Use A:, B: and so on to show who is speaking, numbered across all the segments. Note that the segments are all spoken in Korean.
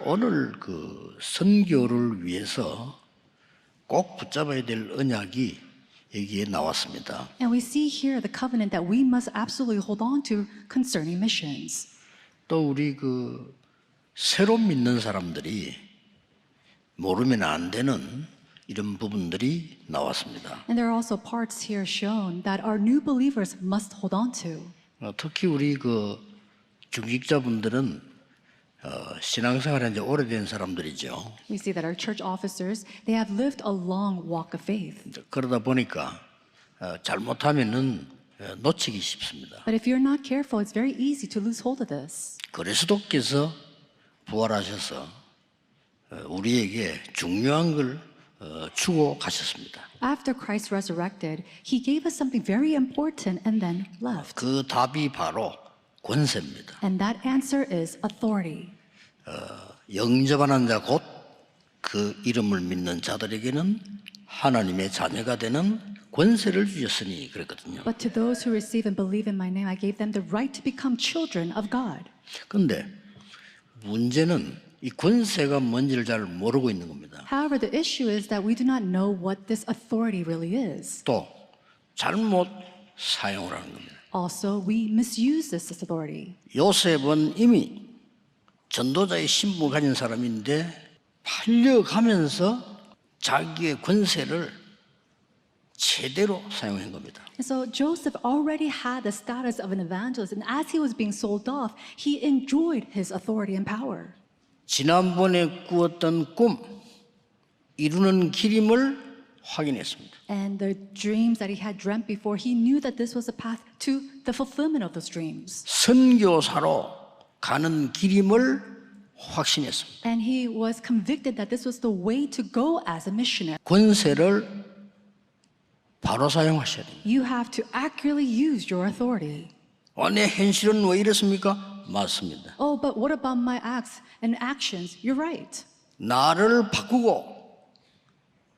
A: 오늘 그 선교를 위해서 꼭 붙잡아야 될 언약이 여기에 나왔습니다.
B: And we see here the covenant that we must absolutely hold on to concerning missions.
A: 또 우리 그 새로 믿는 사람들이 모르면 안 되는 이런 부분들이 나왔습니다.
B: And there are also parts here shown that our new believers must hold on to.
A: 특히 우리 그 중직자분들은 신앙생활한 지 오래된 사람들이죠.
B: We see that our church officers, they have lived a long walk of faith.
A: 그러다 보니까 잘못하면은 놓치기 쉽습니다.
B: But if you're not careful, it's very easy to lose hold of this.
A: 그리스도께서 부활하셔서 우리에게 중요한 걸 주고 가셨습니다.
B: After Christ resurrected, he gave us something very important and then left.
A: 그 답이 바로 권세입니다.
B: And that answer is authority.
A: 영접하는 자 곧 그 이름을 믿는 자들에게는 하나님의 자녀가 되는 권세를 주셨으니 그랬거든요.
B: But to those who receive and believe in my name, I gave them the right to become children of God.
A: 그런데 문제는 이 권세가 뭔지를 잘 모르고 있는 겁니다.
B: However, the issue is that we do not know what this authority really is.
A: 또 잘못 사용을 하는 겁니다.
B: Also, we misuse this authority.
A: 요셉은 이미 전도자의 신분을 가진 사람인데 팔려가면서 자기의 권세를 제대로 사용한 겁니다.
B: And so Joseph already had the status of an evangelist, and as he was being sold off, he enjoyed his authority and power.
A: 지난번에 꾸었던 꿈 이루는 길임을 확인했습니다.
B: And the dreams that he had dreamt before, he knew that this was a path to the fulfillment of those dreams.
A: 선교사로 가는 길임을 확신했습니다.
B: And he was convicted that this was the way to go as a missionary.
A: 권세를 바로 사용하셔야 됩니다.
B: You have to accurately use your authority.
A: 내 현실은 왜 이렇습니까? 맞습니다.
B: Oh, but what about my acts and actions? You're right.
A: 나를 바꾸고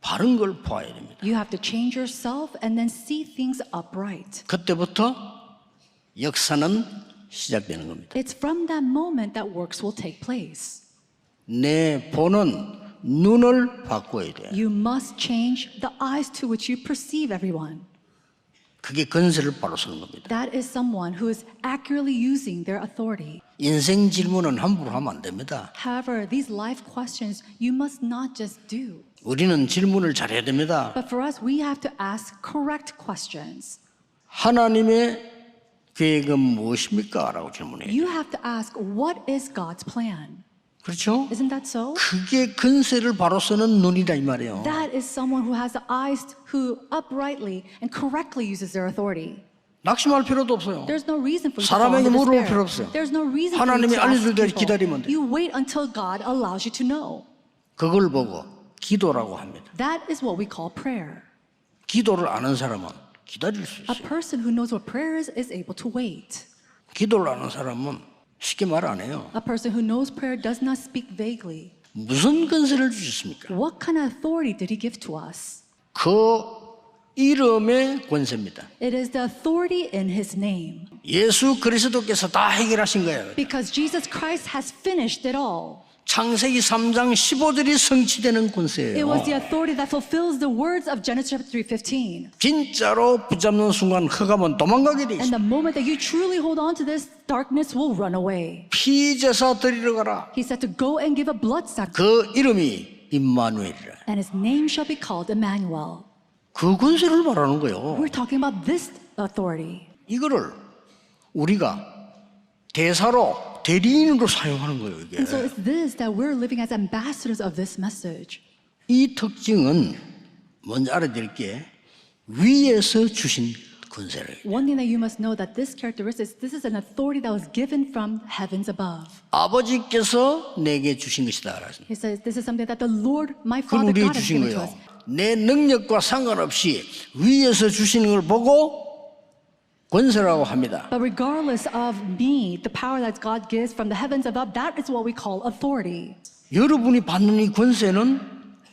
A: 바른 걸 보아야 됩니다.
B: You have to change yourself and then see things upright.
A: 그때부터 역사는 시작되는 겁니다.
B: It's from that moment that works will take place.
A: 내 보는 눈을 바꿔야 돼.
B: You must change the eyes to which you perceive everyone.
A: 그게 권세를 바로 쓰는 겁니다.
B: That is someone who is accurately using their authority.
A: 인생 질문은 함부로 하면 안 됩니다.
B: However, these life questions you must not just do.
A: 우리는 질문을 잘해야 됩니다.
B: But for us, we have to ask correct questions.
A: 하나님의 계획은 무엇입니까? 라고 질문해요.
B: You have to ask, what is God's plan?
A: 그렇죠?
B: Isn't that so?
A: 그게 권세를 바로 쓰는 눈이다 이 말이에요.
B: That is someone who has the eyes who uprightly and correctly uses their authority.
A: 낙심할 필요도 없어요.
B: There's no reason for you to fall
A: 사람에게
B: into
A: 물어볼
B: despair.
A: 필요 없어요.
B: There's no reason for you
A: 하나님이
B: to ask
A: 알려줄 때까지
B: people.
A: 기다리면 돼요.
B: You wait until God allows you to know.
A: 그걸 보고 기도라고 합니다.
B: That is what we call prayer.
A: 기도를 아는 사람은 기다릴 수
B: A
A: 있어요.
B: person who knows what prayer is able to wait.
A: 기도를 아는 사람은 쉽게 말 안 해요.
B: A person who knows prayer does not speak vaguely.
A: 무슨 권세를 주셨습니까?
B: What kind of authority did he give to us?
A: 그 이름의 권세입니다.
B: It is the authority in his name.
A: 예수 그리스도께서 다 해결하신 거예요.
B: Because Jesus Christ has finished it all.
A: 창세기 3장 15절이 성취되는
B: It
A: 권세예요.
B: was the authority that fulfills the words of Genesis chapter 3:15.
A: 진짜로 붙잡는 순간 흑암은 도망가게 돼
B: And
A: 있어요.
B: the moment that you truly hold on to this, darkness will run away.
A: 피제사 드리러 가라.
B: He said to go and give a blood sacrifice,
A: 그 이름이 임마누엘이라.
B: and his name shall be called Emmanuel.
A: 그 권세를 말하는 거예요.
B: We're talking about this authority.
A: 이거를 우리가 대사로 대리인으로 사용하는 거예요. 이게.
B: And so it's this that we're living as ambassadors of this message.
A: 이 특징은 먼저 알아야 될 게 위에서 주신 권세를.
B: One thing that you must know that this characteristic, this is an authority that was given from heavens above.
A: 아버지께서 내게 주신 것이다.
B: He says this is something that the Lord, my
A: 그걸
B: Father
A: 우리에게
B: God, has
A: 주신
B: given to
A: 거예요.
B: us.
A: 내 능력과 상관없이 위에서 주시는 걸 보고 권세라고 합니다.
B: But regardless of me, the power that God gives from the heavens above, that is what we call authority.
A: 여러분이 받는 이 권세는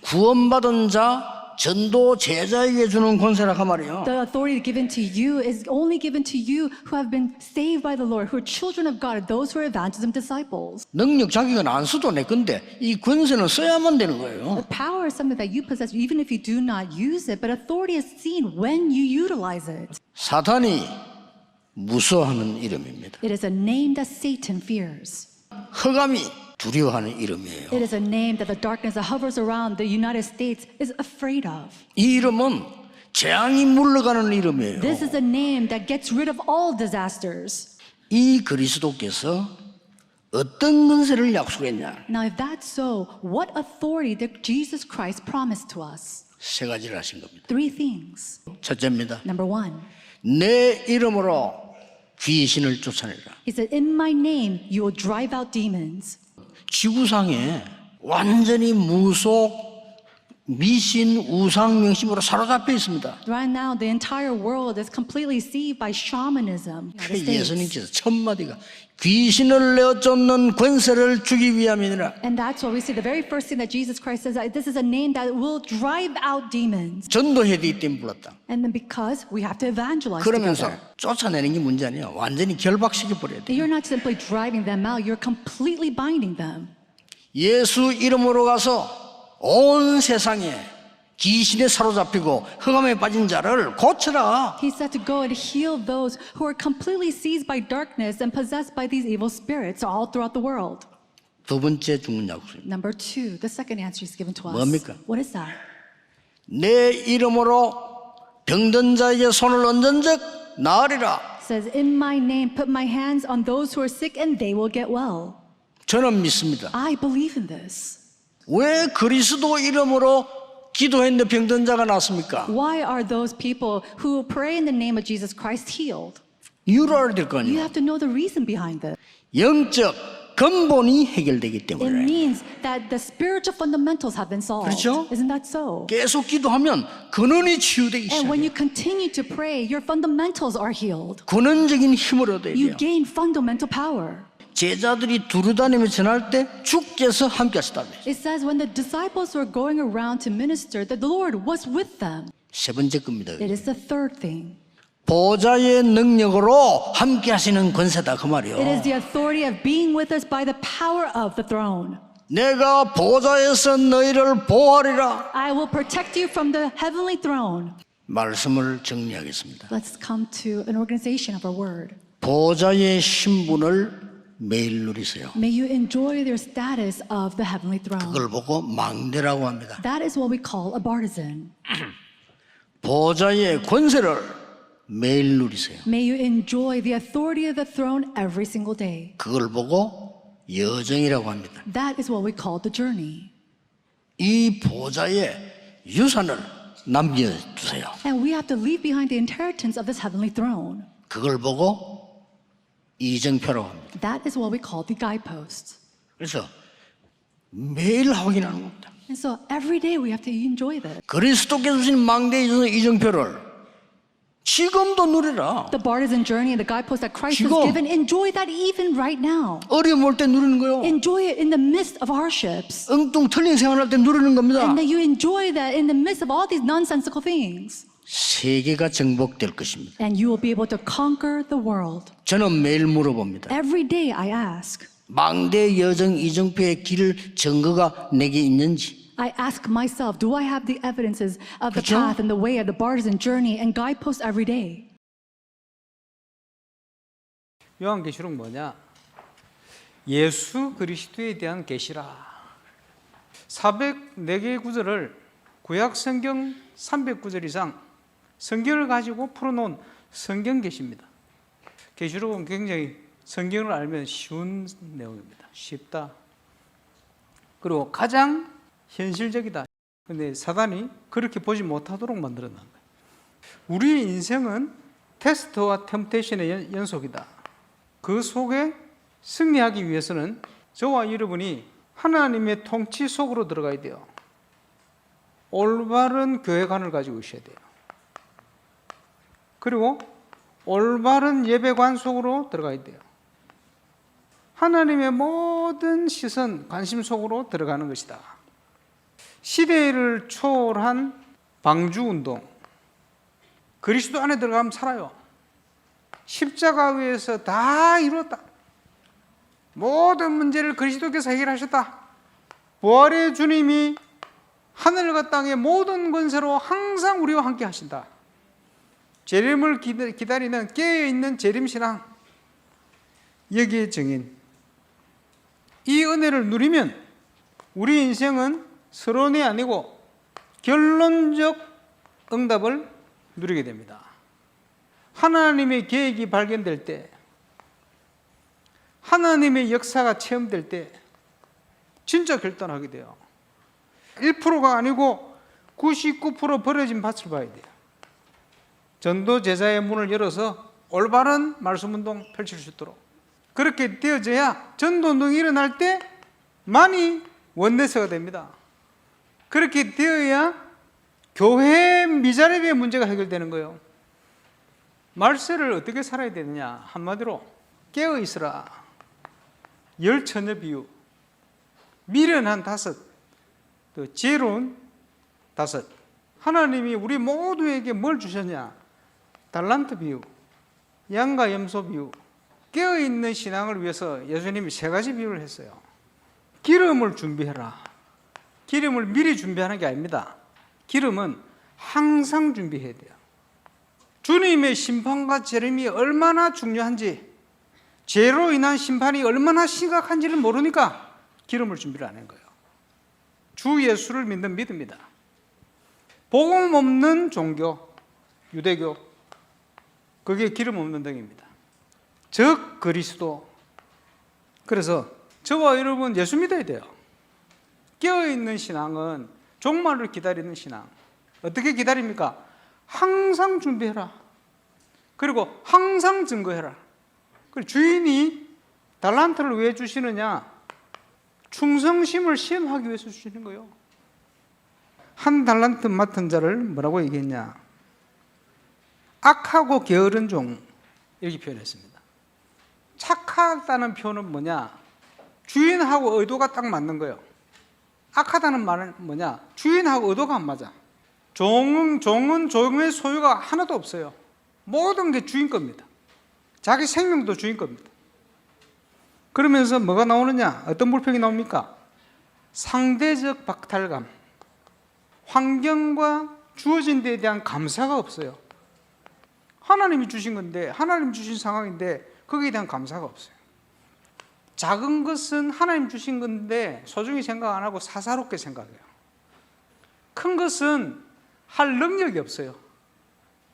A: 구원받은 자 전도 제자에게 주는 권세라 그 말이에요.
B: The authority given to you is only given to you who have been saved by the Lord, who are children of God, those who are evangelism disciples.
A: 능력 자기가 안 써도 내 건데 이 권세는 써야만 되는 거예요.
B: The power is something that you possess even if you do not use it, but authority is seen when you utilize it.
A: 사탄이 무서워하는 이름입니다.
B: It is a name that Satan fears.
A: 흑암이 두려워하는 이름이에요.
B: It is a name that the darkness that hovers around the United States is afraid of.
A: 이 이름은 재앙이 물러가는 이름이에요.
B: This is a name that gets rid of all disasters.
A: 이 그리스도께서 어떤 권세를 약속했냐?
B: Now, if that's so, what authority did Jesus Christ promise to us?
A: 세 가지를 하신 겁니다.
B: Three things.
A: 첫째입니다.
B: Number one,
A: 내 이름으로 귀신을 쫓아내라.
B: he said, in my name, you will drive out demons.
A: 지구상에 완전히 무속, 미신, 우상 명심으로 사로잡혀 있습니다.
B: Right now, the entire world is completely seized by shamanism.
A: 예수님께서 첫 마디가 귀신을 내어 쫓는 권세를 주기 위함이니라.
B: And that's what we see. The very first thing that Jesus Christ says, that this is a name that will drive out demons.
A: 전도해야 되기 때문에 불렀다.
B: And then because we have to evangelize
A: 그러면서
B: together.
A: 쫓아내는 게 문제 아니에요. 완전히 결박시켜 버려야 돼.
B: You're not simply driving them out, you're completely binding them.
A: 예수 이름으로 가서 온 세상에 귀신에 사로잡히고 흑암에 빠진 자를 고쳐라.
B: He said to go and heal those who are completely seized by darkness and possessed by these evil spirits all throughout the world.
A: 두 번째 죽는 약속입니다.
B: Number two, the second answer is given to us.
A: 뭡니까?
B: What is that?
A: 내 이름으로 병든 자에게 손을 얹은 적 나으리라.
B: It says, in my name, put my hands on those who are sick and they will get well.
A: 저는 믿습니다.
B: I believe in this.
A: 왜 그리스도 이름으로 기도했는데 병든 자가 낫습니까?
B: Why are those people who pray in the name of Jesus Christ healed?
A: 이유를 알아야 될 거
B: You
A: 아니에요.
B: have to know the reason behind this.
A: 영적 근본이 해결되기
B: It
A: 때문에.
B: means that the spiritual fundamentals have been solved.
A: 그렇죠?
B: Isn't that so?
A: 계속 기도하면 근원이 치유되기
B: And when
A: 시작해요.
B: you continue to pray, your fundamentals are healed.
A: 근원적인 힘을 얻어야
B: You
A: 돼요.
B: gain fundamental power.
A: 제자들이 두루다니며 전할 때 주께서 함께 하시다며.
B: It says when the disciples were going around to minister, that the Lord was with them.
A: 세 번째 겁니다.
B: It is the third thing.
A: 보좌의 능력으로 함께 하시는 권세다 그 말이요.
B: It is the authority of being with us by the power of the throne.
A: 내가 보좌에서 너희를 보호하리라.
B: I will protect you from the heavenly throne.
A: 말씀을 정리하겠습니다.
B: Let's come to an organization of our word.
A: 보좌의 신분을 매일 누리세요.
B: May you enjoy their status of the heavenly throne.
A: 그걸 보고 망대라고 합니다.
B: That is what we call a bartizan.
A: 보좌의 권세를 매일 누리세요.
B: May you enjoy the authority of the throne every single day.
A: 그걸 보고 여정이라고 합니다.
B: That is what we call the journey.
A: 이 보좌의 유산을 남겨두세요.
B: And we have to leave behind the inheritance of this heavenly throne.
A: 그걸 보고 이정표라고 합니다.
B: That is what we call the guideposts.
A: 그래서 매일 확인하는 겁니다.
B: And so every day we have to enjoy this.
A: 그리스도께서 주신 망대에 있어서 이정표를 지금도 누리라.
B: The bartizan journey and the guideposts that Christ has
A: 지금.
B: given, enjoy that even right now.
A: 어려움 올 때 누리는 거요.
B: Enjoy it in the midst of hardships.
A: 엉뚱 틀린 생활할 때 누리는 겁니다.
B: And that you enjoy that in the midst of all these nonsensical things.
A: 세계가 정복될 것입니다.
B: And you will be able to conquer the world.
A: 저는 매일 물어봅니다.
B: Every day I ask.
A: 망대 여정 이정표의 길 증거가 내게 있는지.
B: I ask myself, do I have the evidences of the
A: 그렇죠?
B: path and the way of the bartizan journey and guideposts every day?
C: 요한계시록 뭐냐? 예수 그리스도에 대한 계시라. 404개의 구절을 구약 성경 300구절 이상 성경을 가지고 풀어놓은 성경 계시입니다. 계시록은 굉장히 성경을 알면 쉬운 내용입니다. 쉽다. 그리고 가장 현실적이다. 근데 사단이 그렇게 보지 못하도록 만들어 놓은 거예요. 우리 인생은 테스트와 템테이션의 연속이다. 그 속에 승리하기 위해서는 저와 여러분이 하나님의 통치 속으로 들어가야 돼요. 올바른 교회관을 가지고 있어야 돼요. 그리고 올바른 예배관 속으로 들어가야 돼요. 하나님의 모든 시선, 관심 속으로 들어가는 것이다. 시대를 초월한 방주운동. 그리스도 안에 들어가면 살아요. 십자가 위에서 다 이뤘다. 모든 문제를 그리스도께서 해결하셨다. 부활의 주님이 하늘과 땅의 모든 권세로 항상 우리와 함께 하신다. 재림을 기다리는 깨어있는 재림신앙, 여기에 정인. 이 은혜를 누리면 우리 인생은 서론이 아니고 결론적 응답을 누리게 됩니다. 하나님의 계획이 발견될 때, 하나님의 역사가 체험될 때 진짜 결단하게 돼요. 1%가 아니고 99% 버려진 밭을 봐야 돼요. 전도 제자의 문을 열어서 올바른 말씀운동 펼칠 수 있도록 그렇게 되어져야 전도운동이 일어날 때 많이 원내서가 됩니다. 그렇게 되어야 교회 미자립의 문제가 해결되는 거예요. 말세를 어떻게 살아야 되느냐? 한마디로 깨어 있으라. 열처녀 비유. 미련한 5, 또 지혜로운 5. 하나님이 우리 모두에게 뭘 주셨냐? 달란트 비유, 양과 염소 비유. 깨어있는 신앙을 위해서 예수님이 3가지 비유를 했어요. 기름을 준비해라. 기름을 미리 준비하는 게 아닙니다. 기름은 항상 준비해야 돼요. 주님의 심판과 재림이 얼마나 중요한지, 죄로 인한 심판이 얼마나 심각한지를 모르니까 기름을 준비를 안 한 거예요. 주 예수를 믿는 믿음이다. 복음 없는 종교, 유대교, 그게 기름 없는 등입니다. 즉 그리스도. 그래서 저와 여러분 예수 믿어야 돼요. 깨어있는 신앙은 종말을 기다리는 신앙. 어떻게 기다립니까? 항상 준비해라. 그리고 항상 증거해라. 그리고 주인이 달란트를 왜 주시느냐? 충성심을 시험하기 위해서 주시는 거예요. 한 달란트 맡은 자를 뭐라고 얘기했냐? 악하고 게으른 종, 이렇게 표현했습니다. 착하다는 표현은 뭐냐? 주인하고 의도가 딱 맞는 거예요. 악하다는 말은 뭐냐? 주인하고 의도가 안 맞아. 종은 종의 소유가 하나도 없어요. 모든 게 주인 겁니다. 자기 생명도 주인 겁니다. 그러면서 뭐가 나오느냐? 어떤 불평이 나옵니까? 상대적 박탈감, 환경과 주어진 데에 대한 감사가 없어요. 하나님이 주신 건데, 하나님 주신 상황인데 거기에 대한 감사가 없어요. 작은 것은 하나님 주신 건데 소중히 생각 안 하고 사사롭게 생각해요. 큰 것은 할 능력이 없어요.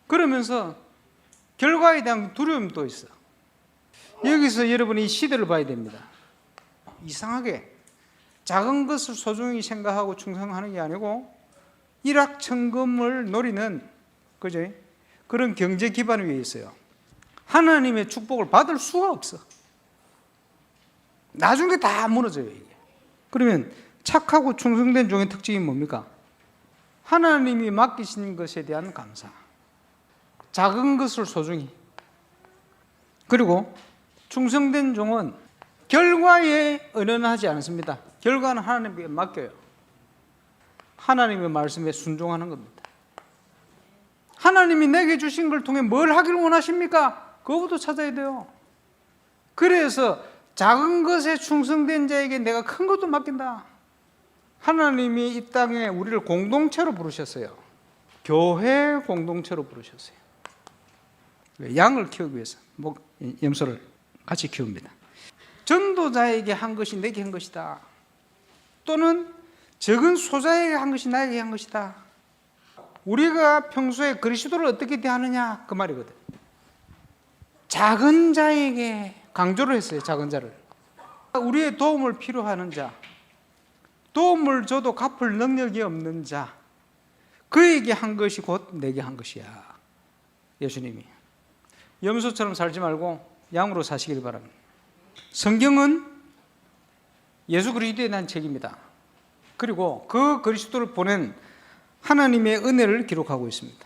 C: 그러면서 결과에 대한 두려움도 있어. 여기서 여러분이 이 시대를 봐야 됩니다. 이상하게 작은 것을 소중히 생각하고 충성하는 게 아니고 일확천금을 노리는, 그죠? 그런 경제 기반 위에 있어요. 하나님의 축복을 받을 수가 없어. 나중에 다 무너져요, 이게. 그러면 착하고 충성된 종의 특징이 뭡니까? 하나님이 맡기신 것에 대한 감사, 작은 것을 소중히. 그리고 충성된 종은 결과에 의논하지 않습니다. 결과는 하나님께 맡겨요. 하나님의 말씀에 순종하는 겁니다. 하나님이 내게 주신 걸 통해 뭘 하기를 원하십니까? 그거부터 찾아야 돼요. 그래서 작은 것에 충성된 자에게 내가 큰 것도 맡긴다. 하나님이 이 땅에 우리를 공동체로 부르셨어요. 교회 공동체로 부르셨어요. 양을 키우기 위해서 염소를 같이 키웁니다. 전도자에게 한 것이 내게 한 것이다. 또는 적은 소자에게 한 것이 나에게 한 것이다. 우리가 평소에 그리스도를 어떻게 대하느냐, 그 말이거든. 작은 자에게 강조를 했어요. 작은 자를. 우리의 도움을 필요하는 자, 도움을 줘도 갚을 능력이 없는 자, 그에게 한 것이 곧 내게 한 것이야. 예수님이. 염소처럼 살지 말고 양으로 사시길 바랍니다. 성경은 예수 그리스도에 대한 책입니다. 그리고 그 그리스도를 보낸 하나님의 은혜를 기록하고 있습니다.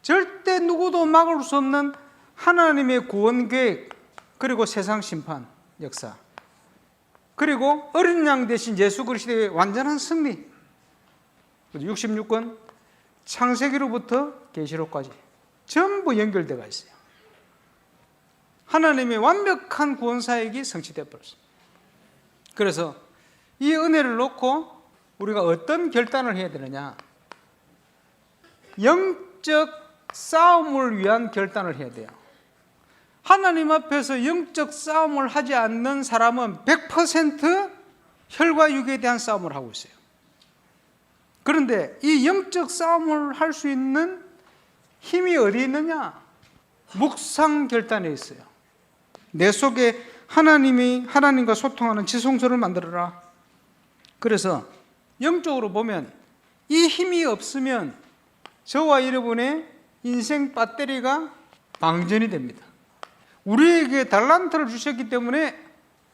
C: 절대 누구도 막을 수 없는 하나님의 구원 계획, 그리고 세상 심판 역사, 그리고 어린 양 대신 예수 그리스도의 완전한 승리. 66권 창세기로부터 계시록까지 전부 연결되어 있어요. 하나님의 완벽한 구원 사역이 성취되어 버렸습니다. 그래서 이 은혜를 놓고 우리가 어떤 결단을 해야 되느냐? 영적 싸움을 위한 결단을 해야 돼요. 하나님 앞에서 영적 싸움을 하지 않는 사람은 100% 혈과 육에 대한 싸움을 하고 있어요. 그런데 이 영적 싸움을 할 수 있는 힘이 어디 있느냐? 묵상 결단에 있어요. 내 속에 하나님과 소통하는 지성소를 만들어라. 그래서 영적으로 보면 이 힘이 없으면 저와 여러분의 인생 배터리가 방전이 됩니다. 우리에게 달란트를 주셨기 때문에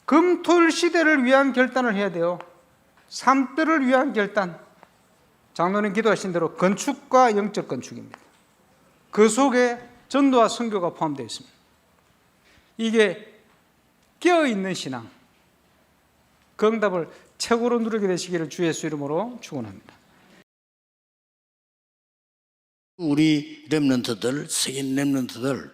C: 금토일 시대를 위한 결단을 해야 돼요. 삶들을 위한 결단. 장로님 기도하신 대로 건축과 영적 건축입니다. 그 속에 전도와 선교가 포함되어 있습니다. 이게 깨어있는 신앙, 그 응답을 최고로 누리게 되시기를 주 예수 이름으로 축원합니다.
A: 우리 렘넌트들, 세계 렘넌트들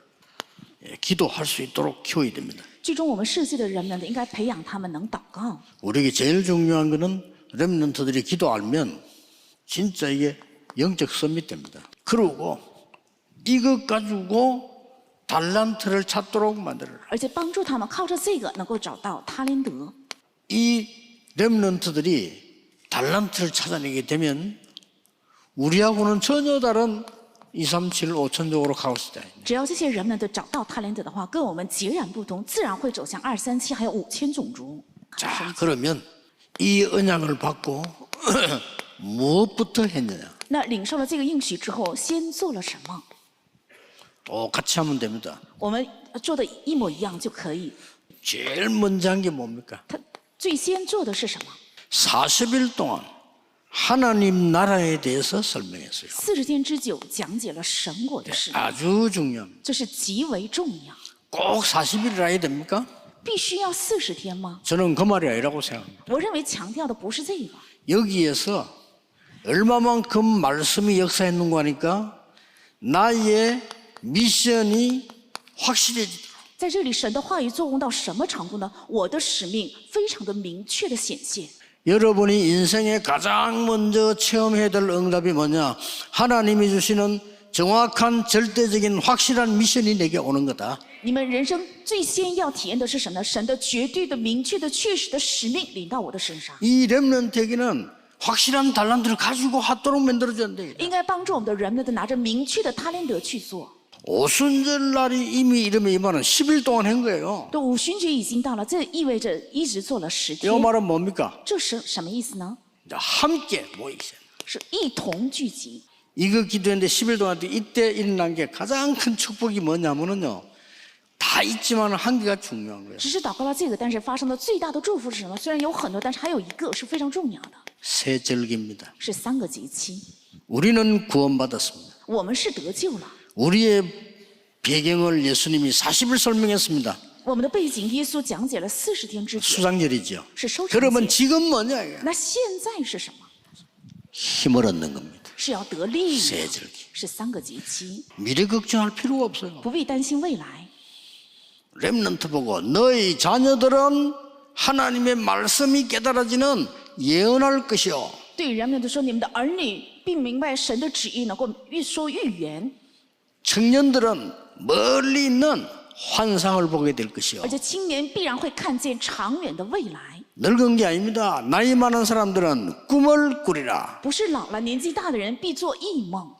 A: 기도할 수 있도록 키워야 됩니다.
B: 最终我们世界的人们应该培养他们能祷告。
A: 우리에게 제일 중요한 것은 렘넌트들이 기도 알면 진짜 이게 영적 썸밋 됩니다. 그리고 이것 가지고 달란트를 찾도록 만들어라.
B: 而且帮助他们靠着这个能够找到他连德。
A: 이 렘넌트들이 달란트를 찾아내게 되면 우리하고는 전혀 다른 237, 5천적으로 가고 있다.
B: 只要这些人们都找到他连德的话，跟我们截然不同，自然会走向237还有5000种族。
A: 자, 그러면 이 언약을 받고 무엇부터 했느냐?
B: 那领受了这个应许之后，先做了什么？
A: 똑같이 하면 됩니다.
B: 我们做的一模一样就可以。
A: 제일 먼저 한 게 뭡니까?
B: 他最先做的是什么？
A: 40일 동안 하나님 나라에 대해서 설명했어요.
B: 40天之久讲解了神国的事，
A: 아주 중요합니다.
B: 这是极为重要。
A: 꼭 40일이라 해야 됩니까?
B: 必须要40天吗？
A: 저는 그 말이 아니라고 생각합니다.
B: 我认为强调的不是这个。
A: 여기에서 얼마만큼 말씀이 역사했는가 하니까 나의 미션이 확실해지더라.
B: 在这里，神的话语作用到什么程度呢？我的使命非常的明确的显现。
A: 여러분이 인생에 가장 먼저 체험해야 될 응답이 뭐냐? 하나님이 주시는 정확한 절대적인 확실한 미션이 내게 오는 거다.
B: 你们人生最先要体验的是什么呢？神的绝对的、明确的、确实的使命临到我的身上，
A: 이 렘넌트에게는 확실한 달란트를 가지고 하도록 만들어줘야 돼.
B: 应该帮助我们的人们拿着明确的他连德去做。
A: 오순절 날이 이미 이러면 이 말은 10일 동안 한 거예요.
B: 对，五旬节已经到了，这意味着一直做了10
A: 이
B: 天。
A: 말은 뭡니까?
B: 这是什么意思呢？
A: 이제 함께 모이세요.
B: 是一同聚集。
A: 이거 기도했는데 10일 동안 이때 일어난 게 가장 큰 축복이 뭐냐면요. 다 있지만 한 개가 중요한 거예요.
B: 只是祷告了这个，但是发生的最大的祝福是什么？虽然有很多，但是还有一个是非常重要的，
A: 새 절기입니다.
B: 是3个节期。
A: 우리는 구원받았습니다.
B: 我们是得救了，
A: 우리의 배경을 예수님이 40일 설명했습니다.
B: 我们的背景耶稣讲解了40天之久，
A: 수장절이죠.
B: 是收成
A: 그러면
B: 节。
A: 지금 뭐냐? 이게?
B: 那现在是什么？
A: 힘을 얻는 겁니다.
B: 是要得力
A: 새
B: 量，
A: 절기.
B: 是3个节期，
A: 미래 걱정할 필요가 없어요.
B: 不必担心未来。
A: 렘넌트 보고 너희 자녀들은 하나님의 말씀이 깨달아지는 예언할 것이요.
B: 对人们都说，你们的儿女并明白神的旨意，能够预说预言，
A: 청년들은 멀리 있는 환상을 보게 될 것이요.
B: 而且青年必然会看见长远的未来。
A: 늙은 게 아닙니다. 나이 많은 사람들은 꿈을 꾸리라.
B: 不是老了年纪大的人必做异梦，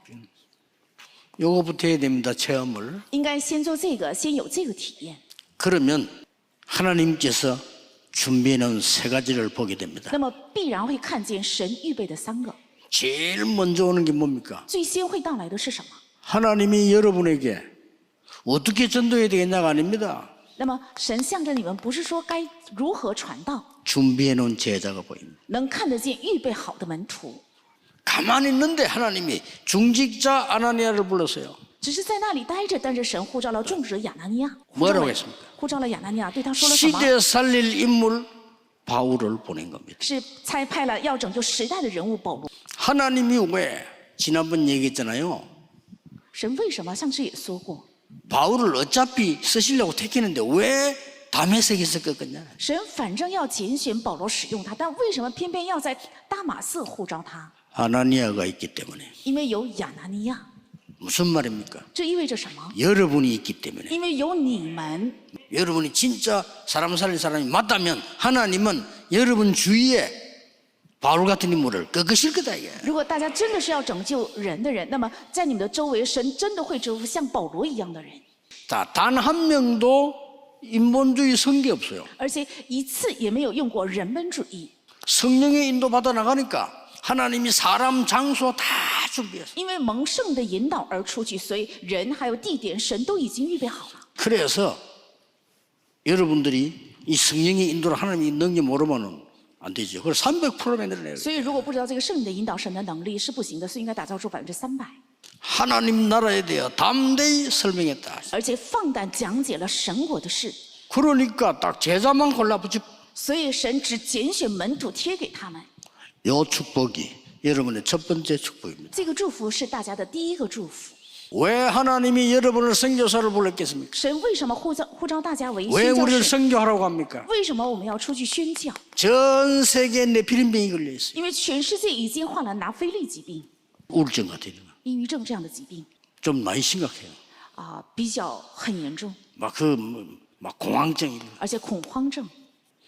A: 요거부터 해야 됩니다. 체험을.
B: 应该先做这个，先有这个体验。
A: 그러면 하나님께서 준비해놓은 3가지를 보게 됩니다.
B: 那么必然会看见神预备的3个。
A: 제일 먼저 오는 게 뭡니까?
B: 最先会到来的是什么？
A: 하나님이 여러분에게 어떻게 전도해야 되겠냐가 아닙니다.
B: 那么神向着你们，不是说该如何传道，
A: 준비해놓은 제자가 보입니다.
B: 能看得见预备好的门徒。
A: 가만히 있는데 하나님이 중직자 아나니아를 불렀어요.
B: 只是在那里待着，但是神呼召了种植者亚拿尼亚，
A: 뭐라고 했습니까?
B: 呼召了亚拿尼亚，对他说了什么？
A: 시대 살릴 인물 바울을 보낸 겁니다.
B: 是差派了要拯救时代的人物保罗。
A: 하나님이 왜 지난번 얘기했잖아요.
D: 神为什么上次也说过，
A: 바울을 어차피 쓰시려고 택했는데 왜 다메섹에서 꺾었냐?
D: 神反正要拣选保罗使用他，但为什么偏偏要在大马色呼召他？
A: 아나니아가 있기 때문에.
D: 因为有亚拿尼亚，
A: 무슨 말입니까?
D: 这意味着什么？
A: 여러분이 있기 때문에.
D: 因为有你们，
A: 여러분이 진짜 사람 살릴 사람이 맞다면 하나님은 여러분 주위에 바울 같은 인물을 꺾으실 거다 이게.
D: 如果大家真的是要拯救人的人，那么在你们的周围，神真的会祝福像保罗一样的人，
A: 자, 단 한 명도 인본주의 성계 없어요.
D: 而且一次也没有用过人本主义，
A: 성령의 인도 받아 나가니까 하나님이 사람 장소 다 준비했어요.
D: 因为蒙圣的引导而出去，所以人还有地点，神都已经预备好了。
A: 그래서 여러분들이 이 성령의 인도를 하나님이 능력 모르면은 안 되죠. 그걸 300%에 늘어내요.
D: 所以如果不知道这个圣灵的引导，神的能力是不行的，所以应该打造出300%，
A: 하나님 나라에 대해 담대히 설명했다.
D: 而且放胆讲解了神国的事。
A: 그러니까 딱 제자만 골라붙이
D: 所以神只拣选门徒贴给他们，
A: 요 축복이 여러분의 첫 번째 축복입니다.
D: 这个祝福是大家的第一个祝福。
A: 왜 하나님이 여러분을 선교사를 불렀겠습니까?
D: 神为什么呼召大家为
A: 왜
D: 宣教
A: 우리를
D: 士？
A: 선교하라고 합니까?
D: 为什么我们要出去宣教？
A: 전 세계에 네피림병이 걸려 있어요.
D: 因为全世界已经患了拿非利疾病、
A: 우울증 같은 거.
D: 抑郁症这样的疾病
A: 좀 많이 심각해요.
D: 比较很严重，
A: 막 공황증 이런 거.
D: 而且恐慌症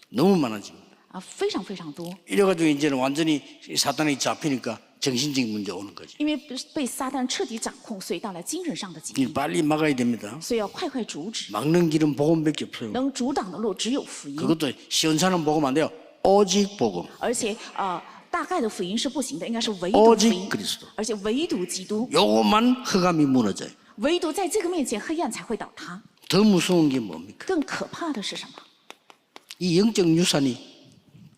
A: 너무 많아집니다.
D: 非常非常多。
A: 이래가지고 이제는 완전히 사탄이 잡히니까 정신적인 문제 오는 거지.
D: 因为被撒旦彻底掌控，所以带来精神上的疾
A: 이
D: 病，
A: 빨리 막아야 됩니다.
D: 所以要快快阻止。
A: 막는 길은 복음밖에 없어요.
D: 能阻挡的路只有福音，
A: 그것도 시원찮은 복음 안 돼요. 오직 복음.
D: 而且大概的福音是不行的，应该是唯独福
A: 오직
D: 音
A: 그리스도. ，
D: 而且唯独基督，
A: 요것만 흑암이 무너져요.
D: 唯独在这个面前，黑暗才会倒塌。
A: 더 무서운 게 뭡니까?
D: 更可怕的是什么？
A: 이 영적 유산이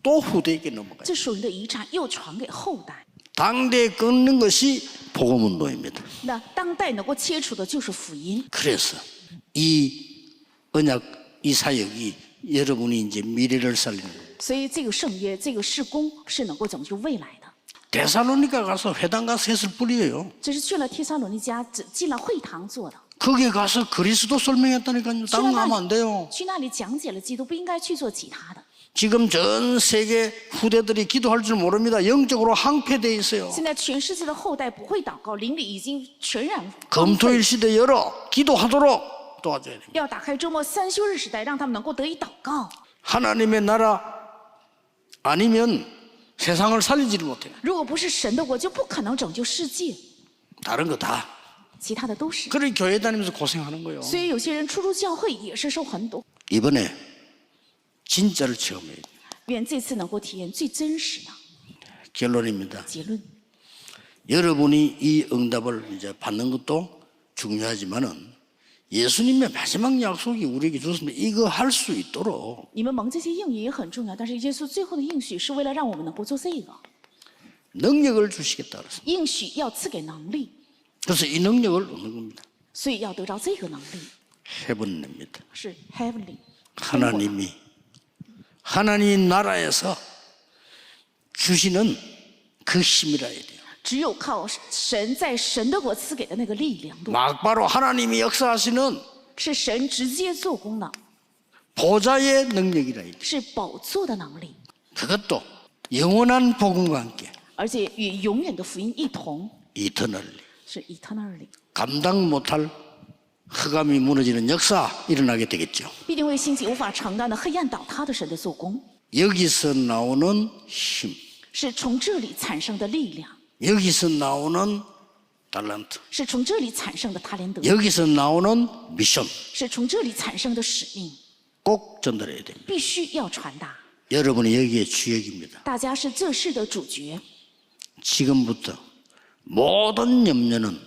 A: 또 후대에게 넘어가요.
D: 这属灵的遗产又传给后代。
A: 당대에 끊는 것이 복음운동입니다.
D: 那当代能够切除的就是福音，
A: 그래서 이 언약, 이 사역이 여러분이 이제 미래를 살리는 거예요.
D: 所以这个圣约、这个事工是能够拯救未来的。
A: 데살로니가 가서 회당 가서 했을 뿐이에요.
D: 这是去了帖撒罗尼迦，只进了会堂做的。
A: 거기에 가서 그리스도 설명했다니까요.
D: 去
A: 다른
D: 了
A: 거
D: 那
A: 하면 안 돼요.
D: 去那里讲解了基督，不应该去做其他的。
A: 지금 전 세계 후대들이 기도할 줄 모릅니다. 영적으로 항폐되어 있어요.
D: 现在全世界的后代不会祷告，灵里已经全然荒
A: 검토일
D: 废。
A: 시대 열어 기도하도록 도와줘야 됩니다.
D: 要打开周末3休日时代，让他们能够得以祷告。
A: 하나님의 나라 아니면 세상을 살리지를 못해요.
D: 如果不是神的国，就不可能拯救世界，
A: 다른 거 다.
D: 其他的都是。
A: 그래 교회 다니면서 고생하는 거예요.
D: 所以有些人出入教会也是受很多。
A: 이번에 진짜를 체험해야 돼요.
D: 愿这次能够体验最真实的
A: 결론입니다.
D: 结论。
A: 여러분이 이 응답을 이제 받는 것도 중요하지만은 예수님의 마지막 약속이 우리에게 주셨습니다. 이거 할 수 있도록
D: 你们蒙这些应许也很重要，但是耶稣最后的应许是为了让我们能够做这个
A: 능력을 주시겠다 그랬습니다.
D: 应许，要赐给能力，
A: 그래서 이 능력을 얻는 겁니다.
D: 所以要得到这个能力
A: 해본입니다.
D: 是 heavenly。
A: 하나님 나라에서 주시는 그 힘이라 해야 돼요.
D: 只有靠神在神的国赐给的那个力量，
A: 막바로 하나님이 역사하시는
D: 是神直接做工的，
A: 보좌의 능력이라 해야 돼요.
D: 是宝座的能力，
A: 그것도 영원한 복음과 함께
D: 而且与永远的福音一同，
A: eternally
D: 是 eternally，
A: 감당 못할 흑암이 무너지는 역사 일어나게 되겠죠.
D: 必定会兴起无法承担的黑暗倒塌的神的做工，
A: 여기서 나오는 힘,
D: 是从这里产生的力量，
A: 여기서 나오는 달란트,
D: 是从这里产生的他连德，
A: 여기서 나오는 미션
D: 是从这里产生的使命，
A: 꼭 전달해야 됩니다.
D: 必须要传达。
A: 여러분이 여기에 주역입니다.
D: 大家是这事的主角，
A: 지금부터 모든 염려는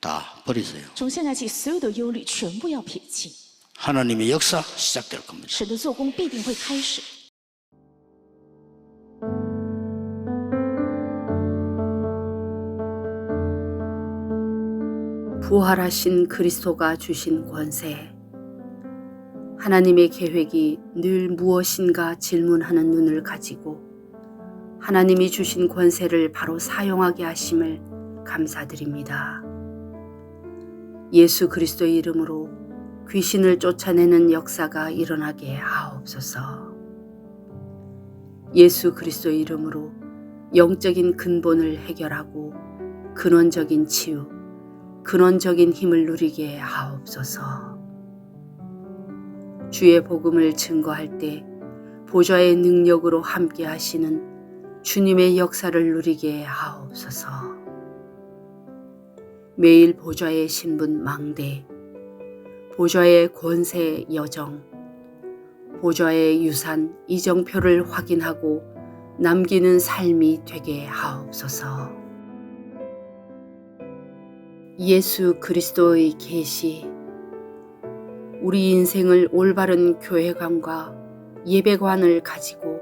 A: 다 버리세요.
D: 从现在起，所有的忧虑全部要撇弃，
A: 하나님의 역사 시작될 겁니다.
D: 神的做工必定会开始。
E: 부활하신 그리스도가 주신 권세. 하나님의 계획이 늘 무엇인가 질문하는 눈을 가지고 하나님이 주신 권세를 바로 사용하게 하심을 감사드립니다. 예수 그리스도의 이름으로 귀신을 쫓아내는 역사가 일어나게 하옵소서. 예수 그리스도의 이름으로 영적인 근본을 해결하고 근원적인 치유, 근원적인 힘을 누리게 하옵소서. 주의 복음을 증거할 때 보좌의 능력으로 함께 하시는 주님의 역사를 누리게 하옵소서. 매일 보좌의 신분 망대, 보좌의 권세 여정, 보좌의 유산 이정표를 확인하고 남기는 삶이 되게 하옵소서. 예수 그리스도의 계시, 우리 인생을 올바른 교회관과 예배관을 가지고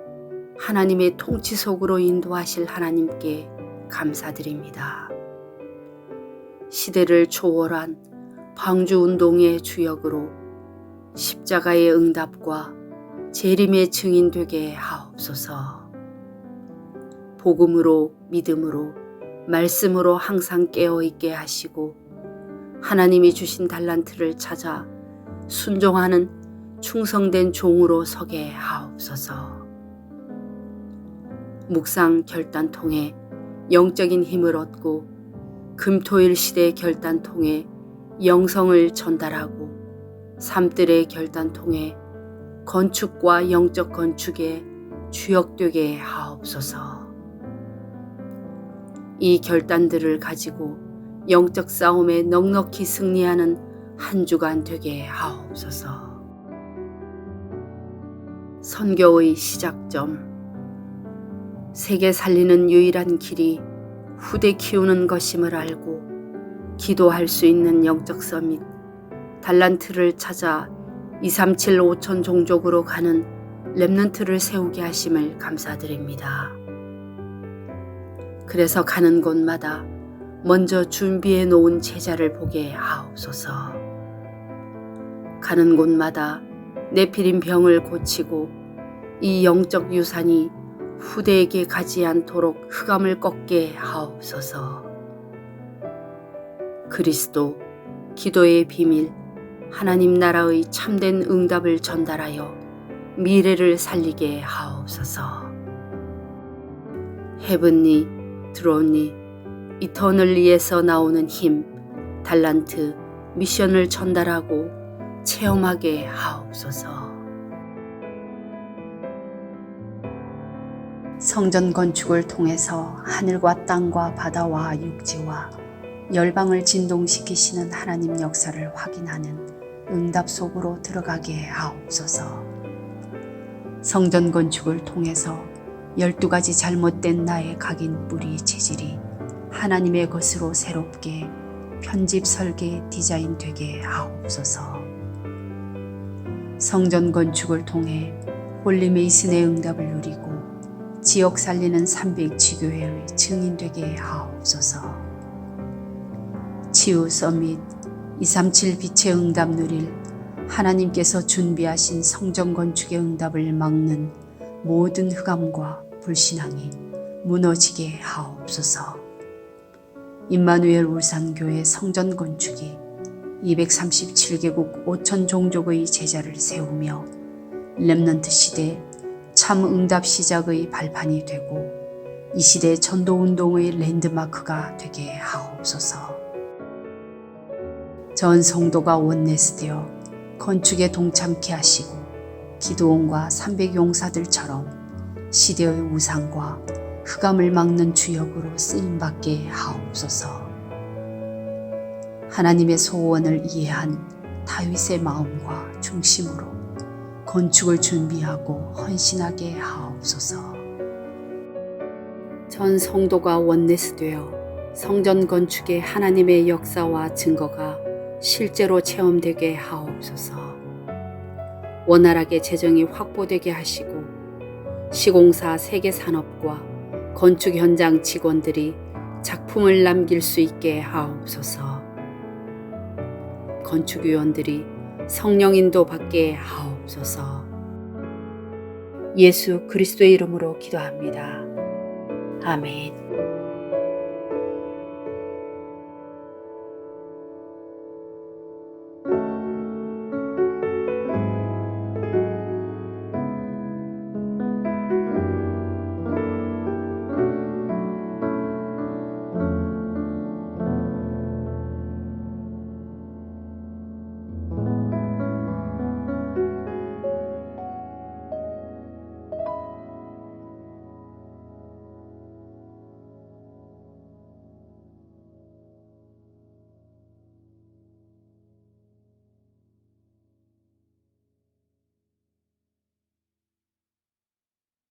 E: 하나님의 통치 속으로 인도하실 하나님께 감사드립니다. 시대를 초월한 방주운동의 주역으로 십자가의 응답과 재림의 증인 되게 하옵소서. 복음으로 믿음으로 말씀으로 항상 깨어있게 하시고 하나님이 주신 달란트를 찾아 순종하는 충성된 종으로 서게 하옵소서. 묵상 결단 통해 영적인 힘을 얻고 금토일 시대 결단 통해 영성을 전달하고 삶들의 결단 통해 건축과 영적 건축에 주역되게 하옵소서. 이 결단들을 가지고 영적 싸움에 넉넉히 승리하는 한 주간 되게 하옵소서. 선교의 시작점, 세계 살리는 유일한 길이 후대 키우는 것임을 알고 기도할 수 있는 영적 서밋, 달란트를 찾아 237 5천 종족으로 가는 렘넌트를 세우게 하심을 감사드립니다. 그래서 가는 곳마다 먼저 준비해 놓은 제자를 보게 하옵소서. 가는 곳마다 네피림 병을 고치고 이 영적 유산이 후대에게 가지 않도록 흑암을 꺾게 하옵소서. 그리스도, 기도의 비밀, 하나님 나라의 참된 응답을 전달하여 미래를 살리게 하옵소서. 헤븐리, 드론리, 이터널리에서 나오는 힘, 달란트, 미션을 전달하고 체험하게 하옵소서.
B: 성전 건축을 통해서 하늘과 땅과 바다와 육지와 열방을 진동시키시는 하나님 역사를 확인하는 응답 속으로 들어가게 하옵소서. 성전 건축을 통해서 12가지 잘못된 나의 각인 뿌리 체질이 하나님의 것으로 새롭게 편집 설계 디자인 되게 하옵소서. 성전 건축을 통해 홀리 메이슨의 응답을 누리고 지역 살리는 300지교회의 증인 되게 하옵소서. 치유 서밋 237 빛의 응답 누릴 하나님께서 준비하신 성전 건축의 응답을 막는 모든 흑암과 불신앙이 무너지게 하옵소서. 임마누엘 울산교회 성전 건축이 237개국 5천 종족의 제자를 세우며 렘넌트 시대 참 응답 시작의 발판이 되고 이 시대 전도운동의 랜드마크가 되게 하옵소서. 전 성도가 원내스되어 건축에 동참케 하시고 기도원과 300용사들처럼 시대의 우상과 흑암을 막는 주역으로 쓰임받게 하옵소서. 하나님의 소원을 이해한 다윗의 마음과 중심으로 건축을 준비하고 헌신하게 하옵소서.
E: 전 성도가 원내스되어 성전 건축의 하나님의 역사와 증거가 실제로 체험되게 하옵소서. 원활하게 재정이 확보되게 하시고 시공사 세계산업과 건축 현장 직원들이 작품을 남길 수 있게 하옵소서. 건축위원들이 성령인도 받게 하옵소서. 예수 그리스도의 이름으로 기도합니다. 아멘.